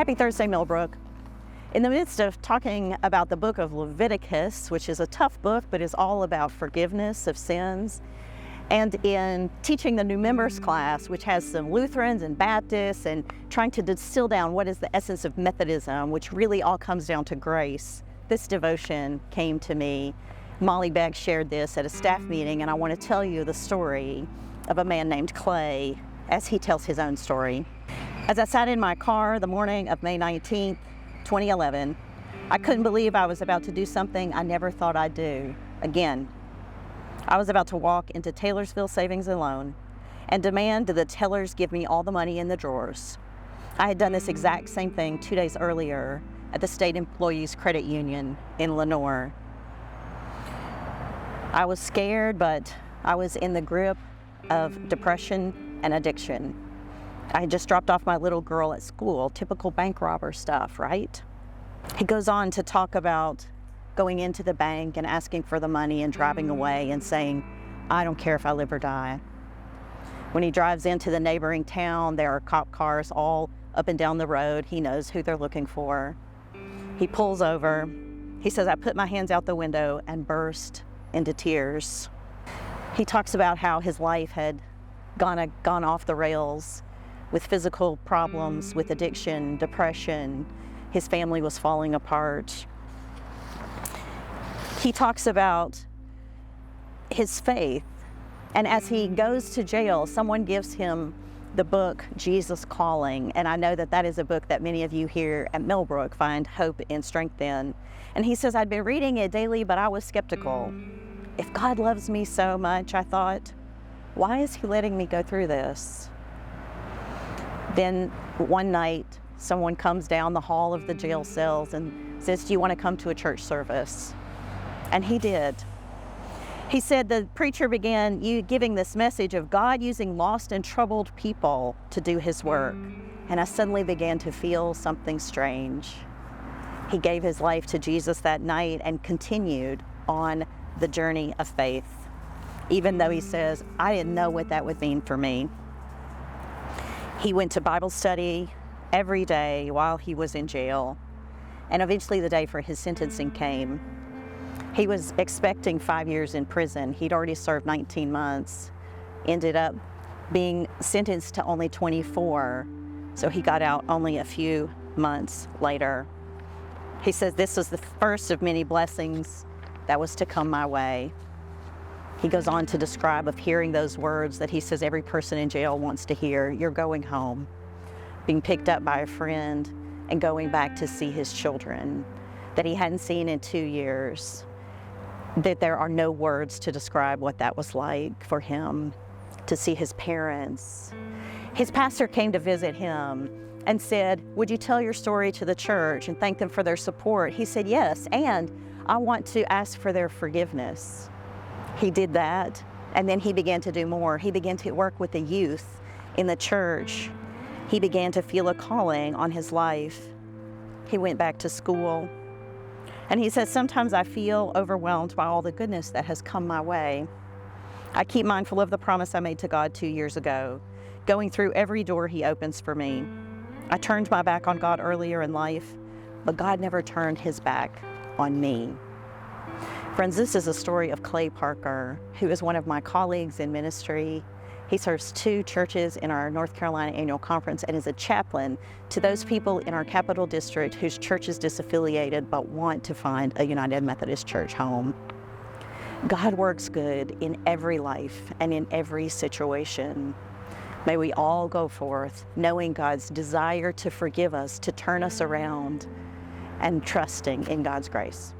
Happy Thursday, Millbrook. In the midst of talking about the book of Leviticus, which is a tough book, but is all about forgiveness of sins, and in teaching the new members class, which has some Lutherans and Baptists, and trying to distill down what is the essence of Methodism, which really all comes down to grace, this devotion came to me. Molly Beck shared this at a staff meeting, and I want to tell you the story of a man named Clay as he tells his own story. As I sat in my car the morning of May 19th, 2011, I couldn't believe I was about to do something I never thought I'd do again. I was about to walk into Taylorsville Savings and Loan and demand that the tellers give me all the money in the drawers. I had done this exact same thing 2 days earlier at the State Employees Credit Union in Lenoir. I was scared, but I was in the grip of depression and addiction. I had just dropped off my little girl at school, typical bank robber stuff, right? He goes on to talk about going into the bank and asking for the money and driving away and saying, I don't care if I live or die. When he drives into the neighboring town, there are cop cars all up and down the road. He knows who they're looking for. He pulls over. He says, I put my hands out the window and burst into tears. He talks about how his life had gone off the rails with physical problems, with addiction, depression. His family was falling apart. He talks about his faith, and as he goes to jail, someone gives him the book, Jesus Calling, and I know that that is a book that many of you here at Millbrook find hope and strength in. And he says, I'd been reading it daily, but I was skeptical. If God loves me so much, I thought, why is he letting me go through this? Then one night, someone comes down the hall of the jail cells and says, do you want to come to a church service? And he did. He said the preacher began giving this message of God using lost and troubled people to do his work. And I suddenly began to feel something strange. He gave his life to Jesus that night and continued on the journey of faith, even though he says, I didn't know what that would mean for me. He went to Bible study every day while he was in jail, and eventually the day for his sentencing came. He was expecting 5 years in prison. He'd already served 19 months, ended up being sentenced to only 24, so he got out only a few months later. He says this was the first of many blessings that was to come my way. He goes on to describe of hearing those words that he says every person in jail wants to hear, you're going home, being picked up by a friend and going back to see his children that he hadn't seen in 2 years, that there are no words to describe what that was like for him, to see his parents. His pastor came to visit him and said, would you tell your story to the church and thank them for their support? He said, yes, and I want to ask for their forgiveness. He did that, and then he began to do more. He began to work with the youth in the church. He began to feel a calling on his life. He went back to school, and he says, sometimes I feel overwhelmed by all the goodness that has come my way. I keep mindful of the promise I made to God 2 years ago, going through every door he opens for me. I turned my back on God earlier in life, but God never turned his back on me. Friends, this is a story of Clay Parker, who is one of my colleagues in ministry. He serves 2 churches in our North Carolina annual conference and is a chaplain to those people in our Capital District whose church is disaffiliated but want to find a United Methodist Church home. God works good in every life and in every situation. May we all go forth knowing God's desire to forgive us, to turn us around, and trusting in God's grace.